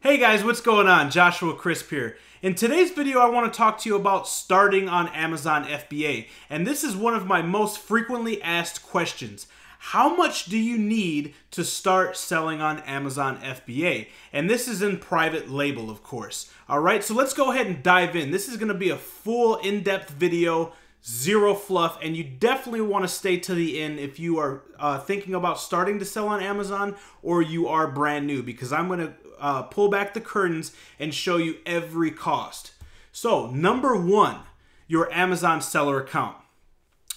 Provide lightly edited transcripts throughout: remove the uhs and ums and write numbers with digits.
Hey guys, what's going on? Joshua Crisp here. In today's video, I want to talk to you about starting on Amazon FBA. And this is one of my most frequently asked questions. How much do you need to start selling on Amazon FBA? And this is in private label, of course. All right, so let's go ahead and dive in. This is going to be a full in-depth video, zero fluff, and you definitely want to stay to the end if you are thinking about starting to sell on Amazon or you are brand new, because I'm going to pull back the curtains and show you every cost. So number one, your Amazon seller account.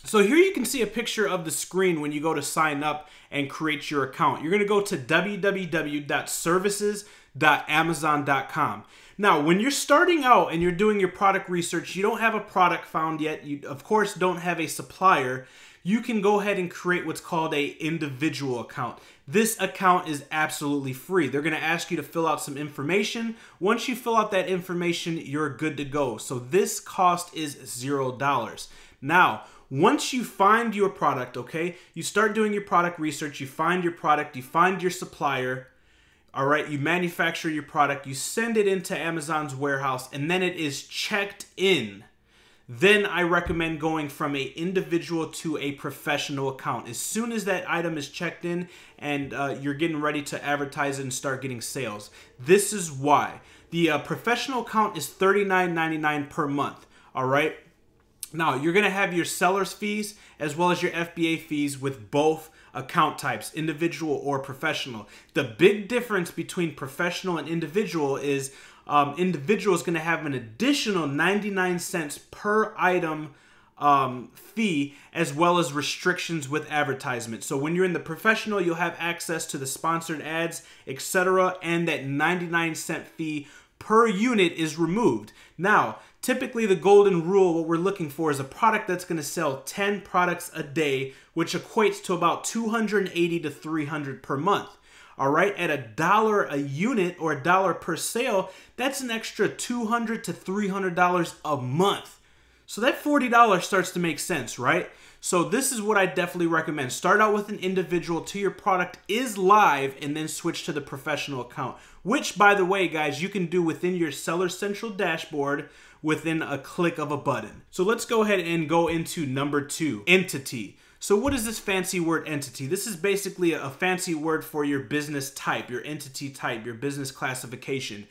So here you can see a picture of the screen when you go to sign up and create your account. You're going to go to www.services.amazon.com. Now, when you're starting out and you're doing your product research, you don't have a product found yet, you of course don't have a supplier, you can go ahead and create what's called a individual account. This account is absolutely free. They're going to ask you to fill out some information. Once you fill out that information, you're good to go. So this cost is $0. Now, once you find your product, okay, you start doing your product research, you find your product, you find your supplier, all right, you manufacture your product, you send it into Amazon's warehouse, and then it is checked in. Then I recommend going from an individual to a professional account. As soon as that item is checked in and you're getting ready to advertise it and start getting sales. This is why. The professional account is $39.99 per month, all right? Now, you're going to have your seller's fees as well as your FBA fees with both account types, individual or professional. The big difference between professional and individual is individual is going to have an additional 99 cents per item fee, as well as restrictions with advertisement. So when you're in the professional, you'll have access to the sponsored ads, etc., and that 99-cent fee per unit is removed. Now, typically the golden rule, what we're looking for is a product that's going to sell 10 products a day, which equates to about $280 to $300 per month. All right, at $1 a unit or $1 per sale, that's an extra $200 to $300 a month. So that $40 starts to make sense, right? So this is what I definitely recommend. Start out with an individual till your product is live and then switch to the professional account, which, by the way, guys, you can do within your Seller Central dashboard within a click of a button. So let's go ahead and go into number two, entity. So what is this fancy word entity? This is basically a fancy word for your business type, your entity type, your business classification.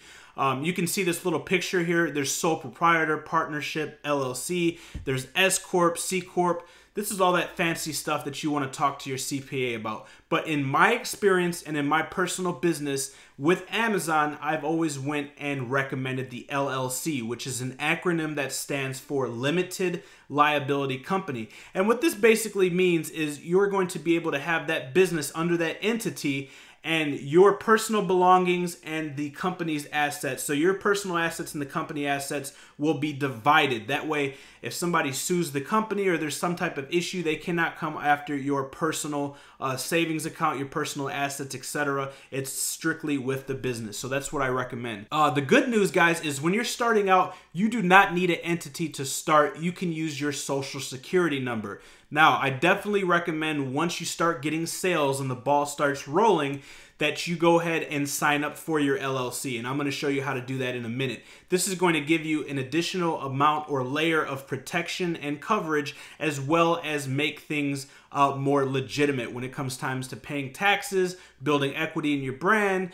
You can see this little picture here. There's sole proprietor, partnership, LLC. There's S Corp, C Corp. This is all that fancy stuff that you want to talk to your CPA about. But in my experience and in my personal business with Amazon, I've always went and recommended the LLC, which is an acronym that stands for Limited Liability Company. And what this basically means is you're going to be able to have that business under that entity and your personal belongings and the company's assets. So your personal assets and the company assets will be divided. That way, if somebody sues the company or there's some type of issue, they cannot come after your personal savings account, your personal assets, etc. It's strictly with the business. So that's what I recommend. The good news, guys, is when you're starting out, you do not need an entity to start. You can use your social security number. Now, I definitely recommend once you start getting sales and the ball starts rolling, that you go ahead and sign up for your LLC. And I'm going to show you how to do that in a minute. This is going to give you an additional amount or layer of protection and coverage, as well as make things more legitimate when it comes time to paying taxes, building equity in your brand,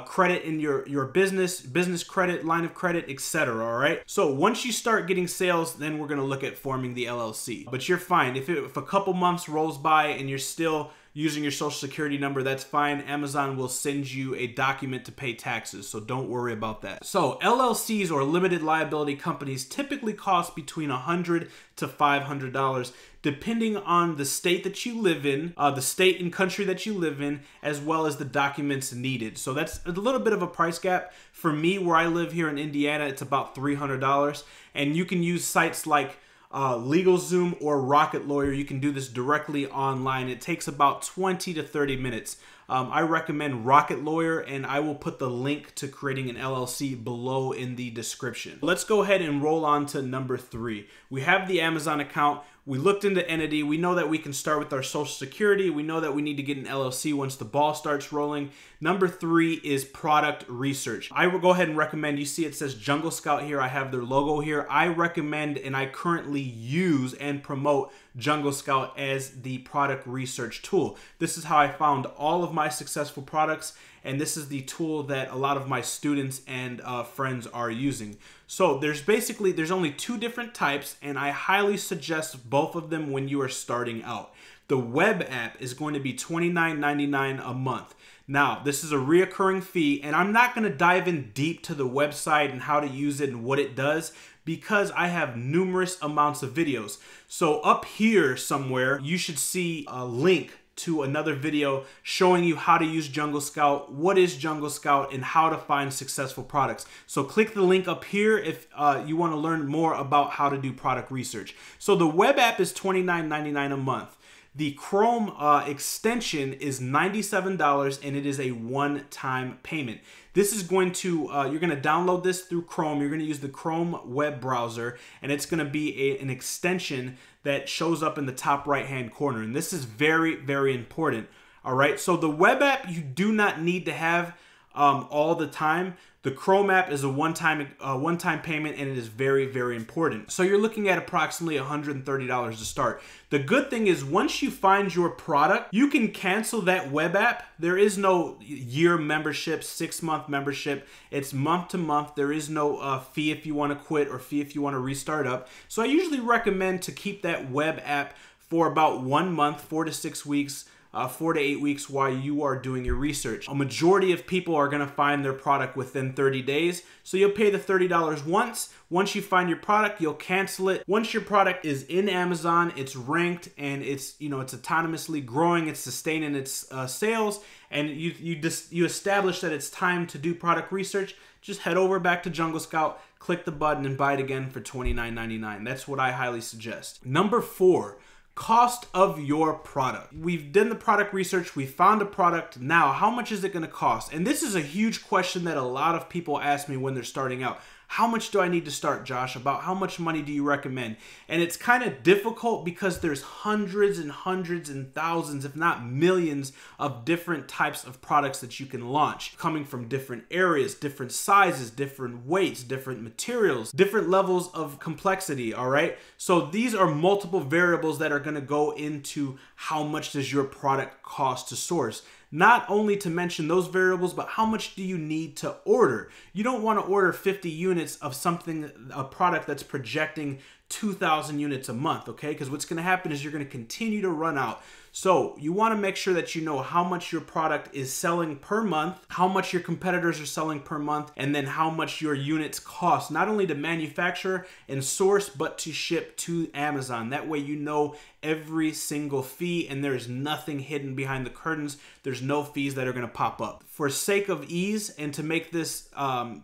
credit in your business credit, line of credit, etc. All right. So once you start getting sales, then we're going to look at forming the LLC. But you're fine. If a couple months rolls by and you're still using your social security number, that's fine. Amazon will send you a document to pay taxes, so don't worry about that. So LLCs, or limited liability companies, typically cost between $100 to $500, depending on the state that you live in, the state and country that you live in, as well as the documents needed. So that's a little bit of a price gap. For me, where I live here in Indiana, it's about $300, and you can use sites like LegalZoom or Rocket Lawyer. You can do this directly online. It takes about 20 to 30 minutes. I recommend Rocket Lawyer, and I will put the link to creating an LLC below in the description. Let's go ahead and roll on to number 3. We have the Amazon account. We looked into entity. We know that we can start with our social security. We know that we need to get an LLC once the ball starts rolling. Number 3 is product research. I will go ahead and recommend, you see it says Jungle Scout here. I have their logo here. I recommend, and I currently use and promote Jungle Scout as the product research tool. This is how I found all of my successful products, and this is the tool that a lot of my students and friends are using. So there's only 2 different types, and I highly suggest both of them when you are starting out. The web app is going to be $29.99 a month. Now, this is a reoccurring fee, and I'm not going to dive in deep to the website and how to use it and what it does, because I have numerous amounts of videos. So up here somewhere, you should see a link to another video showing you how to use Jungle Scout, what is Jungle Scout, and how to find successful products. So click the link up here if you want to learn more about how to do product research. So the web app is $29.99 a month. The Chrome extension is $97, and it is a one-time payment. This is going to, you're going to download this through Chrome. You're going to use the Chrome web browser, and it's going to be an extension that shows up in the top right-hand corner. And this is very, very important. All right, so the web app you do not need to have all the time. The Chrome app is a one-time payment, and it is very, very important. So you're looking at approximately $130 to start. The good thing is once you find your product, you can cancel that web app. There is no year membership, 6-month membership. It's month to month. There is no fee if you want to quit or fee if you want to restart up. So I usually recommend to keep that web app for about 1 month, 4 to 6 weeks, 4 to 8 weeks while you are doing your research. A majority of people are going to find their product within 30 days. So you'll pay the $30 once. Once you find your product, you'll cancel it. Once your product is in Amazon, it's ranked, and it's autonomously growing, it's sustaining its sales, and you establish that it's time to do product research, just head over back to Jungle Scout, click the button, and buy it again for $29.99. That's what I highly suggest. Number 4. Cost of your product. We've done the product research, we found a product. Now, how much is it going to cost? And this is a huge question that a lot of people ask me when they're starting out. How much do I need to start, Josh? About how much money do you recommend? And it's kind of difficult because there's hundreds and hundreds and thousands, if not millions, of different types of products that you can launch, coming from different areas, different sizes, different weights, different materials, different levels of complexity, all right? So these are multiple variables that are going to go into how much does your product cost to source. Not only to mention those variables, but how much do you need to order? You don't want to order 50 units of something, a product that's projecting 2,000 units a month, okay? Because what's going to happen is you're going to continue to run out. So you want to make sure that you know how much your product is selling per month, how much your competitors are selling per month, and then how much your units cost, not only to manufacture and source, but to ship to Amazon. That way you know every single fee, and there's nothing hidden behind the curtains. There's no fees that are going to pop up. For sake of ease and to make this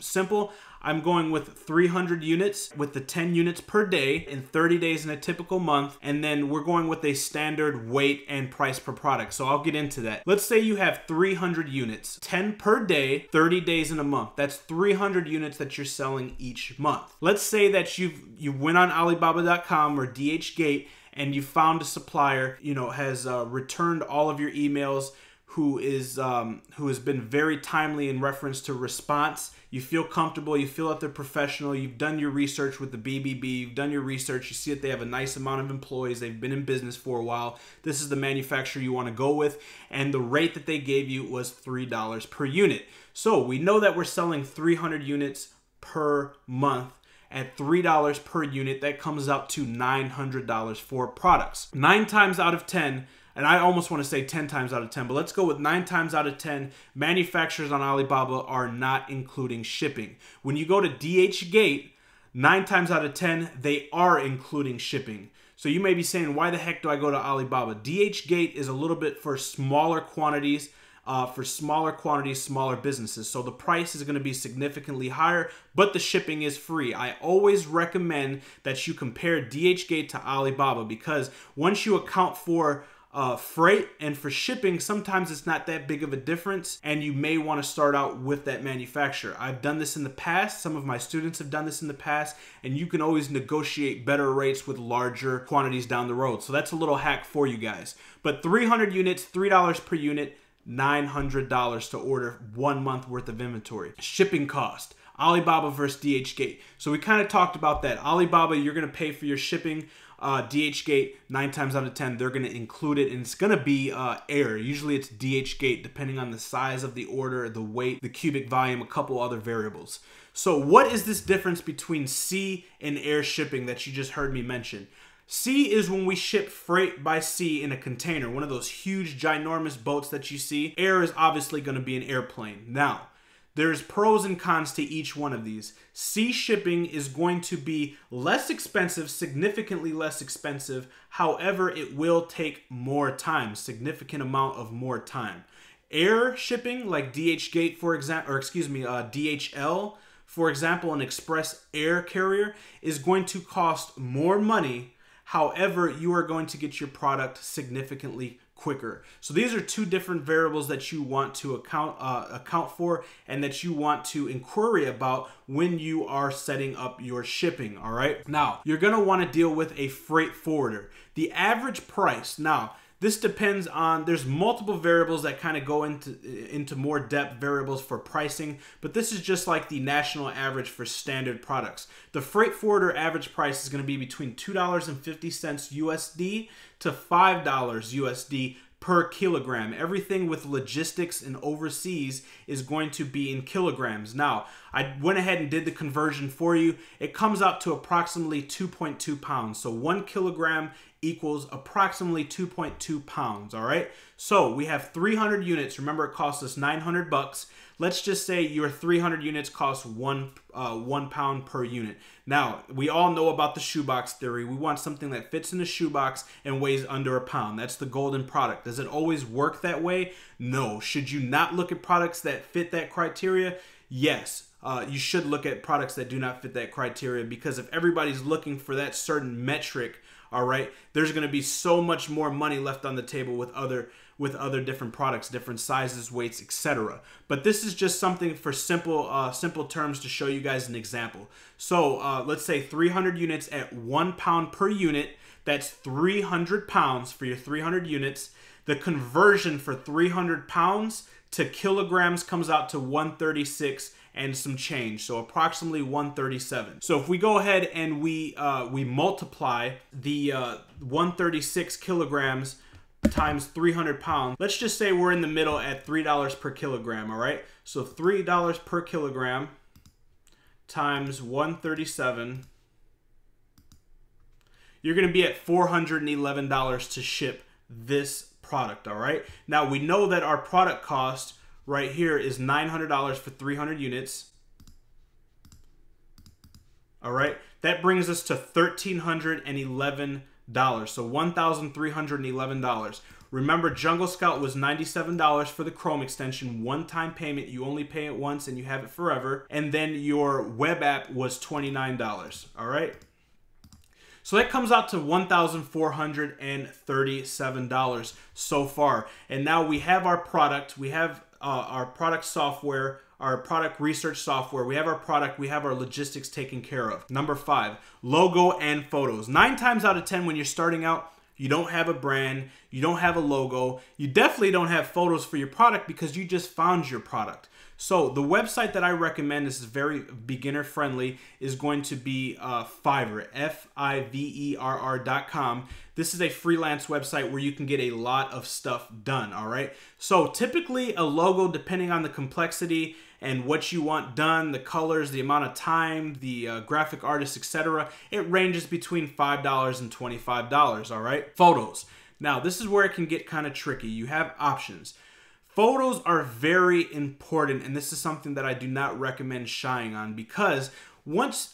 simple, I'm going with 300 units with the 10 units per day in 30 days in a typical month. And then we're going with a standard weight and price per product. So I'll get into that. Let's say you have 300 units, 10 per day, 30 days in a month. That's 300 units that you're selling each month. Let's say that you went on Alibaba.com or DHgate and you found a supplier, has returned all of your emails, who has been very timely in reference to response. You feel comfortable, you feel that they're professional, you've done your research with the BBB, you've done your research, you see that they have a nice amount of employees, they've been in business for a while, this is the manufacturer you want to go with, and the rate that they gave you was $3 per unit. So we know that we're selling 300 units per month. At $3 per unit, that comes out to $900 for products. 9 times out of 10, and I almost want to say 10 times out of 10, but let's go with 9 times out of 10, manufacturers on Alibaba are not including shipping. When you go to DHgate, 9 times out of 10, they are including shipping. So you may be saying, why the heck do I go to Alibaba? DHgate is a little bit for smaller quantities, smaller businesses. So the price is going to be significantly higher, but the shipping is free. I always recommend that you compare DHgate to Alibaba, because once you account for freight, and for shipping, sometimes it's not that big of a difference, and you may want to start out with that manufacturer. I've done this in the past. Some of my students have done this in the past, and you can always negotiate better rates with larger quantities down the road. So that's a little hack for you guys. But 300 units, $3 per unit, $900 to order 1 month worth of inventory. Shipping cost. Alibaba versus DHgate. So we kind of talked about that. Alibaba, you're going to pay for your shipping. DHgate, 9 times out of 10, they're going to include it, and it's going to be air. Usually it's DHgate, depending on the size of the order, the weight, the cubic volume, a couple other variables. So what is this difference between sea and air shipping that you just heard me mention? Sea is when we ship freight by sea in a container, one of those huge, ginormous boats that you see. Air is obviously going to be an airplane. Now, there's pros and cons to each one of these. Sea shipping is going to be less expensive, significantly less expensive. However, it will take more time, significant amount of more time. Air shipping, like DHgate, for example, or excuse me, DHL, for example, an express air carrier, is going to cost more money. However, you are going to get your product significantly quicker. So these are two different variables that you want to account for, and that you want to inquiry about when you are setting up your shipping. All right. Now, you're going to want to deal with a freight forwarder. The average price. Now, this depends on, there's multiple variables that kind of go into more depth variables for pricing, but this is just like the national average for standard products. The freight forwarder average price is going to be between $2.50 USD to $5 USD per kilogram. Everything with logistics and overseas is going to be in kilograms. Now, I went ahead and did the conversion for you. It comes out to approximately 2.2 pounds. So 1 kilogram equals approximately 2.2 pounds. All right. So we have 300 units. Remember, it costs us 900 bucks. Let's just say your 300 units cost 1 pound per unit. Now, we all know about the shoebox theory. We want something that fits in a shoebox and weighs under a pound. That's the golden product. Does it always work that way? No. Should you not look at products that fit that criteria? Yes. You should look at products that do not fit that criteria, because if everybody's looking for that certain metric, all right, there's going to be so much more money left on the table with other different products, different sizes, weights, etc. But this is just something for simple terms to show you guys an example. So let's say 300 units at 1 pound per unit. That's 300 pounds for your 300 units. The conversion for 300 pounds to kilograms comes out to 136 and some change, so approximately 137. So if we go ahead and we multiply the 136 kilograms times 300 pounds, let's just say we're in the middle at $3 per kilogram, all right? So $3 per kilogram times 137, you're gonna be at $411 to ship this product, all right? Now, we know that our product cost right here is $900 for 300 units. All right, that brings us to $1,311. So $1,311. Remember, Jungle Scout was $97 for the Chrome extension, one-time payment. You only pay it once and you have it forever. And then your web app was $29. All right. So that comes out to $1,437 so far. And now we have our product. We have our product software, our product research software. We have our product. We have our logistics taken care of. Number 5, logo and photos. 9 times out of 10 when you're starting out, you don't have a brand, you don't have a logo, you definitely don't have photos for your product because you just found your product. So the website that I recommend, this is very beginner friendly, is going to be Fiverr, Fiverr.com. This is a freelance website where you can get a lot of stuff done, all right? So typically a logo, depending on the complexity and what you want done, the colors, the amount of time, the graphic artist, etc., it ranges between $5 and $25, all right? Photos. Now, this is where it can get kind of tricky. You have options. Photos are very important, and this is something that I do not recommend shying on, because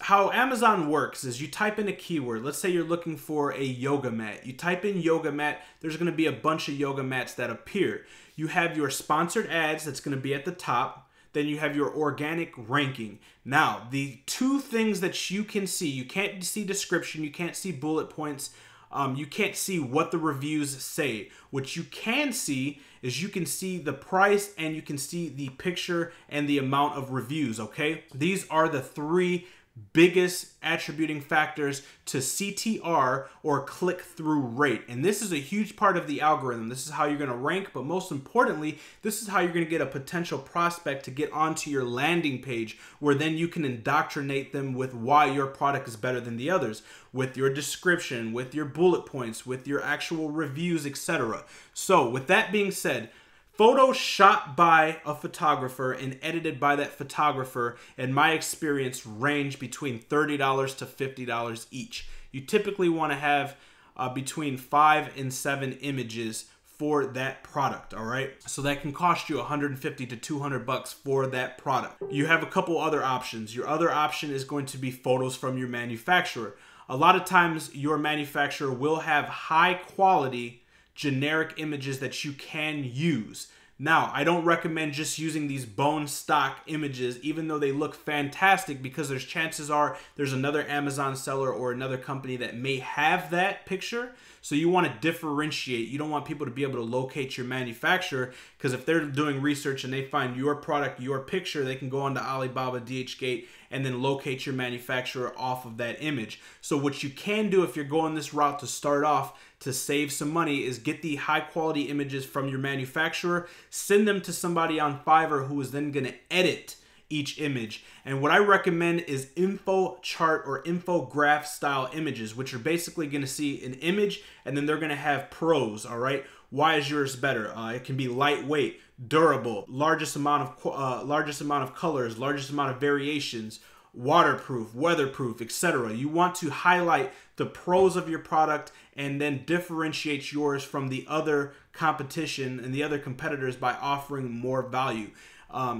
how Amazon works is you type in a keyword. Let's say you're looking for a yoga mat. You type in yoga mat, there's going to be a bunch of yoga mats that appear. You have your sponsored ads that's going to be at the top. Then you have your organic ranking. Now, the two things that you can see, you can't see description, you can't see bullet points, You can't see what the reviews say. What you can see is you can see the price and you can see the picture and the amount of reviews, okay? These are the three biggest attributing factors to CTR, or click-through rate. And this is a huge part of the algorithm. This is how you're going to rank, but most importantly, this is how you're going to get a potential prospect to get onto your landing page, where then you can indoctrinate them with why your product is better than the others, with your description, with your bullet points, with your actual reviews, etc. So with that being said, photos shot by a photographer and edited by that photographer, in my experience, range between $30 to $50 each. You typically want to have between 5 and 7 images for that product, all right? So that can cost you $150 to $200 for that product. You have a couple other options. Your other option is going to be photos from your manufacturer. A lot of times your manufacturer will have high quality generic images that you can use. Now, I don't recommend just using these bone stock images, even though they look fantastic, because there's chances are there's another Amazon seller or another company that may have that picture. So you want to differentiate. You don't want people to be able to locate your manufacturer, because if they're doing research and they find your product, your picture, they can go onto Alibaba, DHgate, and then locate your manufacturer off of that image. So what you can do if you're going this route to start off to save some money is get the high quality images from your manufacturer, send them to somebody on Fiverr who is then going to edit each image. And what I recommend is info chart or infograph style images, which are basically going to see an image and then they're going to have pros, all right? Why is yours better? It can be lightweight, durable, largest amount of colors, largest amount of variations, waterproof, weatherproof, etc. You want to highlight the pros of your product and then differentiate yours from the other competition and the other competitors by offering more value.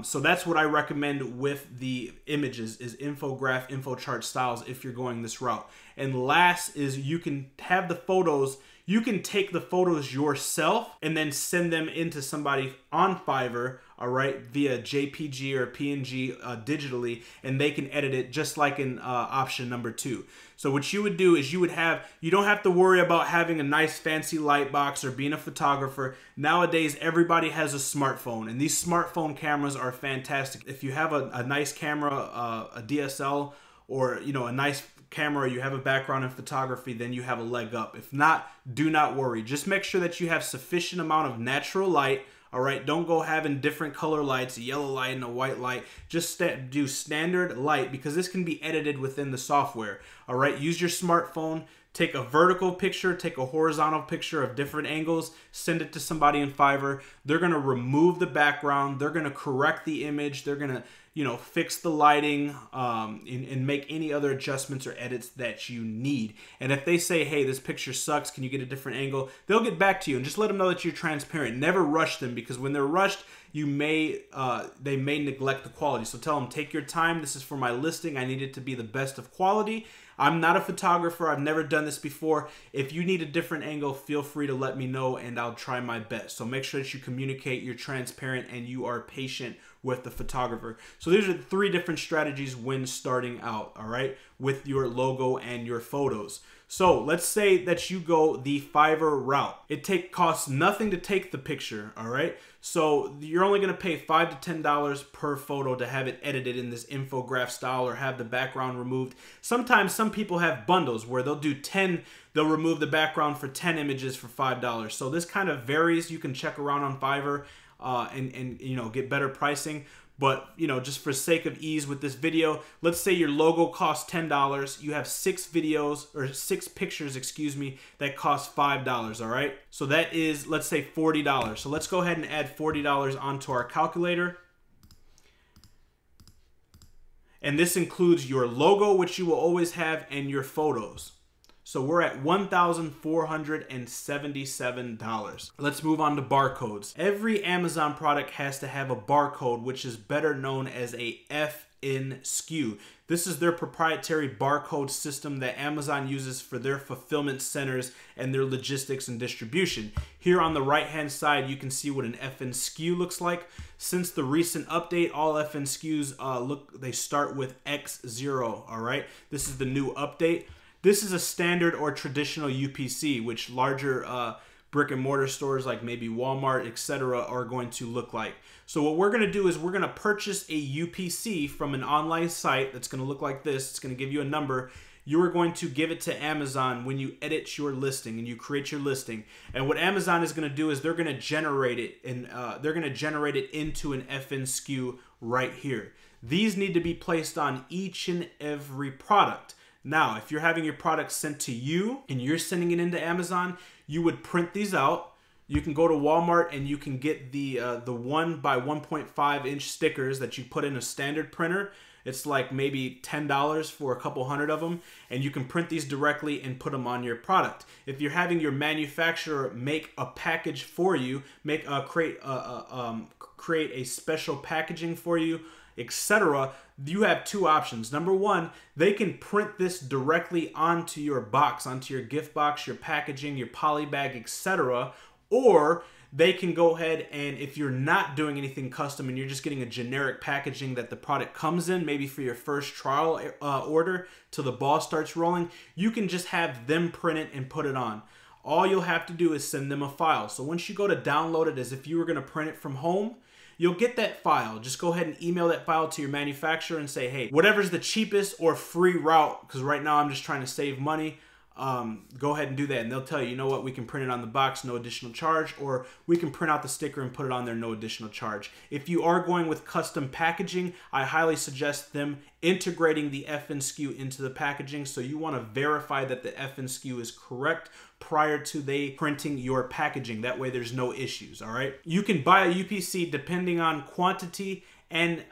So that's what I recommend with the images, is infograph, info chart styles if you're going this route. And last is you can have the photos. You can take the photos yourself and then send them into somebody on Fiverr, all right, via JPG or PNG digitally, and they can edit it just like in option number 2. So what you would do is you don't have to worry about having a nice fancy light box or being a photographer. Nowadays, everybody has a smartphone, and these smartphone cameras are fantastic. If you have a nice camera, a DSL, or a nice camera, you have a background in photography, then you have a leg up. If not, do not worry. Just make sure that you have sufficient amount of natural light. All right, don't go having different color lights, a yellow light and a white light. Just do standard light, because this can be edited within the software. All right, use your smartphone, take a vertical picture, take a horizontal picture of different angles, send it to somebody in Fiverr. They're gonna remove the background, they're gonna correct the image, they're gonna fix the lighting, and make any other adjustments or edits that you need. And if they say, hey, this picture sucks, can you get a different angle? They'll get back to you, and just let them know that you're transparent. Never rush them, because when they're rushed, they may neglect the quality. So tell them, take your time. This is for my listing. I need it to be the best of quality. I'm not a photographer. I've never done this before. If you need a different angle, feel free to let me know, and I'll try my best. So make sure that you communicate, you're transparent, and you are patient with the photographer. So these are 3 different strategies when starting out, all right, with your logo and your photos. So let's say that you go the Fiverr route. It costs nothing to take the picture, all right? So you're only gonna pay $5 to $10 per photo to have it edited in this infograph style or have the background removed. Sometimes some people have bundles where they'll do 10, they'll remove the background for 10 images for $5. So this kind of varies. You can check around on Fiverr and get better pricing. But just for sake of ease with this video, let's say your logo costs $10. You have 6 pictures, that cost $5, all right? So that is, let's say, $40. So let's go ahead and add $40 onto our calculator. And this includes your logo, which you will always have, and your photos. So we're at $1,477. Let's move on to barcodes. Every Amazon product has to have a barcode, which is better known as a FN SKU. This is their proprietary barcode system that Amazon uses for their fulfillment centers and their logistics and distribution. Here on the right-hand side, you can see what an FN SKU looks like. Since the recent update, all FN SKUs they start with X0, all right? This is the new update. This is a standard or traditional UPC, which larger brick and mortar stores like maybe Walmart, etc. are going to look like. So what we're going to do is we're going to purchase a UPC from an online site that's going to look like this. It's going to give you a number. You are going to give it to Amazon when you edit your listing and you create your listing. And what Amazon is going to do is they're going to generate it, and they're going to generate it into an FN SKU right here. These need to be placed on each and every product. Now, if you're having your product sent to you and you're sending it into Amazon, you would print these out. You can go to Walmart and you can get the 1 by 1.5 inch stickers that you put in a standard printer. It's like maybe $10 for a couple hundred of them, and you can print these directly and put them on your product. If you're having your manufacturer make a package for you, create a special packaging for you, etc., you have two options. Number one, they can print this directly onto your box, onto your gift box, your packaging, your poly bag, etc., or they can go ahead and, if you're not doing anything custom and you're just getting a generic packaging that the product comes in, maybe for your first trial order till the ball starts rolling, you can just have them print it and put it on. All you'll have to do is send them a file. So once you go to download it as if you were going to print it from home, you'll get that file. Just go ahead and email that file to your manufacturer and say, hey, whatever's the cheapest or free route, because right now I'm just trying to save money, go ahead and do that, and they'll tell you, you know what, we can print it on the box, no additional charge, or we can print out the sticker and put it on there, no additional charge. If you are going with custom packaging, I highly suggest them integrating the FN SKU into the packaging, so you want to verify that the FN SKU is correct prior to they printing your packaging. That way there's no issues, all right? You can buy a UPC depending on quantity, and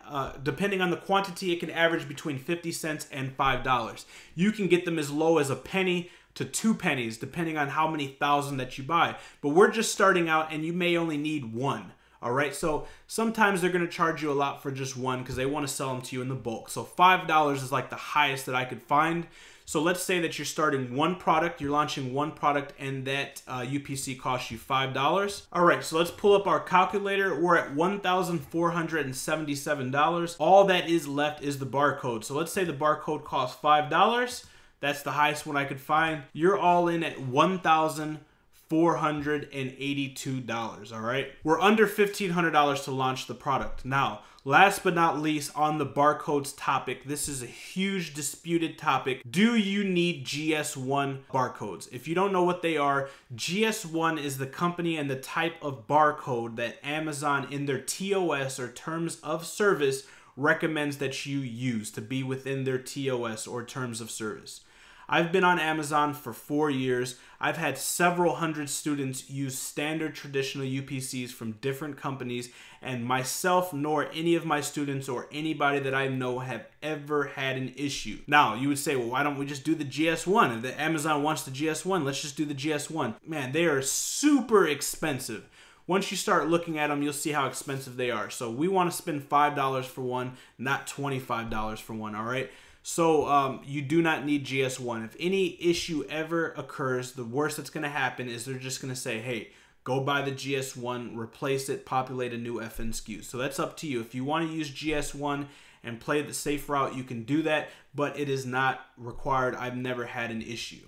depending on the quantity, it can average between 50 cents and $5. You can get them as low as a penny to 2 pennies, depending on how many thousand that you buy. But we're just starting out, and you may only need one. All right, so sometimes they're going to charge you a lot for just one because they want to sell them to you in the bulk. So $5 is like the highest that I could find. So let's say that you're starting one product, you're launching one product, and that UPC costs you $5. All right, so let's pull up our calculator. We're at $1,477. All that is left is the barcode. So let's say the barcode costs $5. That's the highest one I could find. You're all in at $1,482, all right? We're under $1,500 to launch the product. Now, last but not least, on the barcodes topic, this is a huge disputed topic. Do you need GS1 barcodes? If you don't know what they are, GS1 is the company and the type of barcode that Amazon in their TOS or terms of service recommends that you use to be within their TOS or terms of service. I've been on Amazon for 4 years. I've had several hundred students use standard traditional UPCs from different companies, and myself nor any of my students or anybody that I know have ever had an issue. Now, you would say, well, why don't we just do the GS1? If the Amazon wants the GS1, let's just do the GS1. Man, they are super expensive. Once you start looking at them, you'll see how expensive they are. So we want to spend $5 for one, not $25 for one, all right? So you do not need GS1. If any issue ever occurs, the worst that's going to happen is they're just going to say, hey, go buy the GS1, replace it, populate a new FN SKU. So that's up to you. If you want to use GS1 and play the safe route, you can do that, but it is not required. I've never had an issue.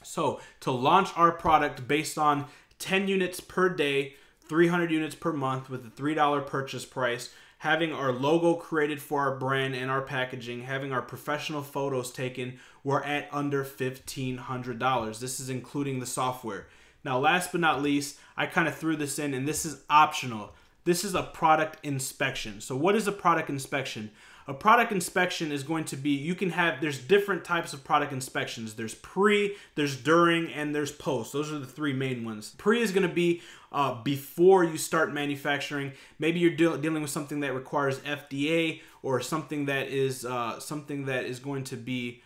So to launch our product based on 10 units per day, 300 units per month with a $3 purchase price, having our logo created for our brand and our packaging, having our professional photos taken, we're at under $1,500. This is including the software. Now, last but not least, I kind of threw this in, and this is optional. This is a product inspection. So what is a product inspection? A product inspection is going to be, there's different types of product inspections. There's pre, there's during, and there's post. Those are the three main ones. Pre is going to be before you start manufacturing. Maybe you're dealing with something that requires FBA, or something that is going to be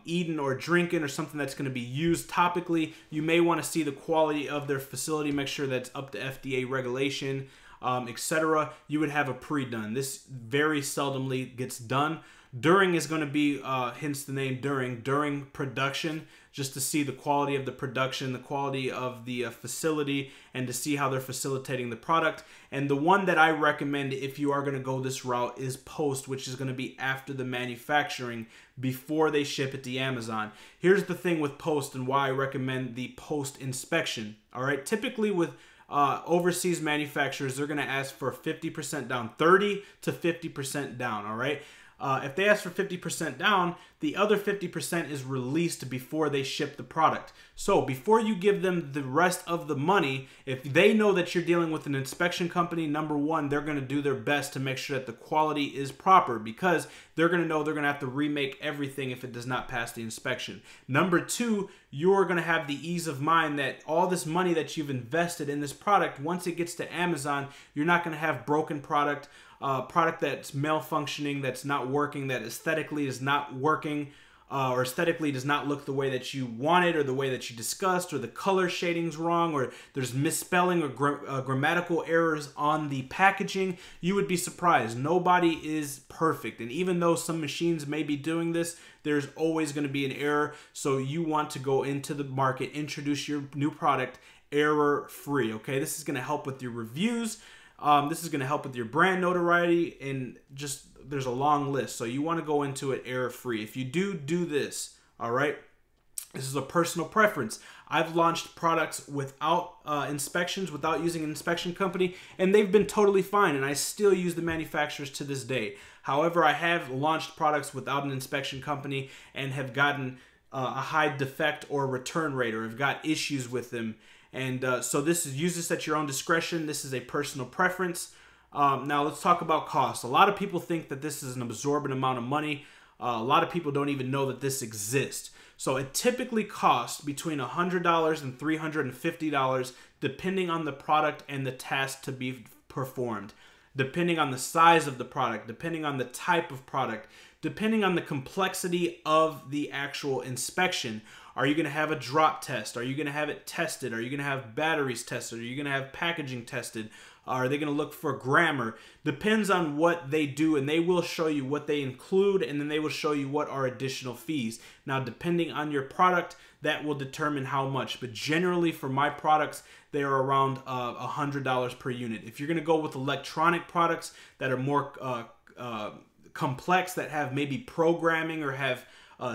eaten or drinking, or something that's going to be used topically. You may want to see the quality of their facility, make sure that's up to FDA regulation. etc., you would have a pre-done. This very seldomly gets done. During is going to be, hence the name during production, just to see the quality of the production, the quality of the facility, and to see how they're facilitating the product. And the one that I recommend if you are going to go this route is post, which is going to be after the manufacturing, before they ship it to Amazon. Here's the thing with post and why I recommend the post inspection. All right, typically with overseas manufacturers, they're going to ask for 50% down, 30 to 50% down. All right. If they ask for 50% down, the other 50% is released before they ship the product. So before you give them the rest of the money, if they know that you're dealing with an inspection company, number one, they're going to do their best to make sure that the quality is proper, because they're going to know they're going to have to remake everything if it does not pass the inspection. Number two, you're going to have the ease of mind that all this money that you've invested in this product, once it gets to Amazon, you're not going to have broken product, product that's malfunctioning, that's not working, that aesthetically is not working, or aesthetically does not look the way that you wanted or the way that you discussed, or the color shading's wrong, or there's misspelling or grammatical errors on the packaging. You would be surprised. Nobody is perfect. And even though some machines may be doing this, there's always going to be an error. So you want to go into the market, introduce your new product error-free. Okay, this is going to help with your reviews. This is going to help with your brand notoriety, and just there's a long list. So you want to go into it error-free. If you do this, all right, this is a personal preference. I've launched products without inspections, without using an inspection company, and they've been totally fine, and I still use the manufacturers to this day. However, I have launched products without an inspection company and have gotten a high defect or return rate, or have got issues with them. And so use this at your own discretion. This is a personal preference. Now let's talk about cost. A lot of people think that this is an absorbent amount of money. A lot of people don't even know that this exists. So it typically costs between $100 and $350, depending on the product and the task to be performed, depending on the size of the product, depending on the type of product, depending on the complexity of the actual inspection. Are you going to have a drop test? Are you going to have it tested? Are you going to have batteries tested? Are you going to have packaging tested? Are they going to look for grammar? Depends on what they do, and they will show you what they include, and then they will show you what are additional fees. Now, depending on your product, that will determine how much. But generally, for my products, they are around $100 per unit. If you're going to go with electronic products that are more complex, that have maybe programming or have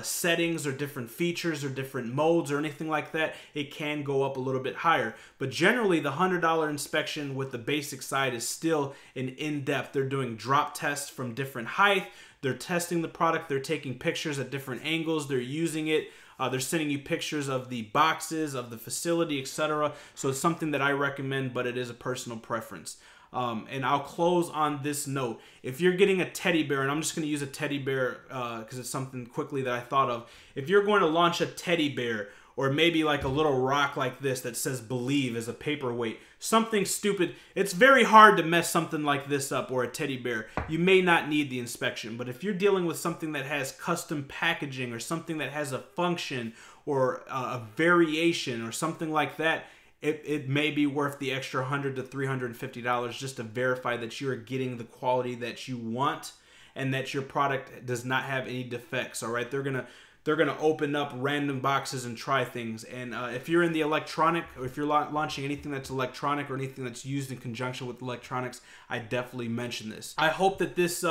settings or different features or different modes or anything like that, it can go up a little bit higher. But generally, the $100 inspection with the basic side is still an in-depth. They're doing drop tests from different height. They're testing the product. They're taking pictures at different angles. They're using it. They're sending you pictures of the boxes, of the facility, etc. So it's something that I recommend, but it is a personal preference. And I'll close on this note. If you're getting a teddy bear, and I'm just going to use a teddy bear because it's something quickly that I thought of. If you're going to launch a teddy bear, or maybe like a little rock like this that says believe as a paperweight, something stupid, it's very hard to mess something like this up, or a teddy bear. You may not need the inspection, but if you're dealing with something that has custom packaging, or something that has a function or a variation or something like that, it may be worth the extra $100 to $350 just to verify that you're getting the quality that you want and that your product does not have any defects. All right, they're gonna open up random boxes and try things. And if you're in the electronic, or if you're launching anything that's electronic or anything that's used in conjunction with electronics, I definitely mention this. I hope that this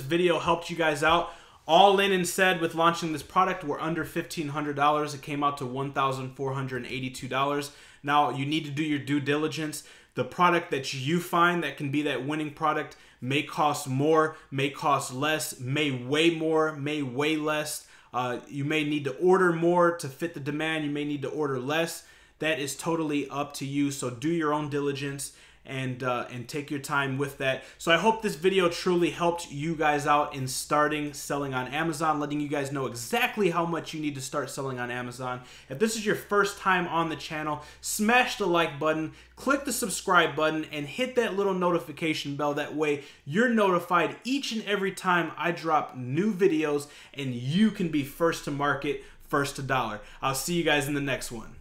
video helped you guys out. All in and said, with launching this product, we're under $1,500. It came out to $1,482. Now, you need to do your due diligence. The product that you find that can be that winning product may cost more, may cost less, may weigh more, may weigh less. You may need to order more to fit the demand. You may need to order less. That is totally up to you. So do your own diligence and take your time with that. So I hope this video truly helped you guys out in starting selling on Amazon, letting you guys know exactly how much you need to start selling on Amazon. If this is your first time on the channel, smash the like button, click the subscribe button, and hit that little notification bell. That way you're notified each and every time I drop new videos, and you can be first to market, first to dollar. I'll see you guys in the next one.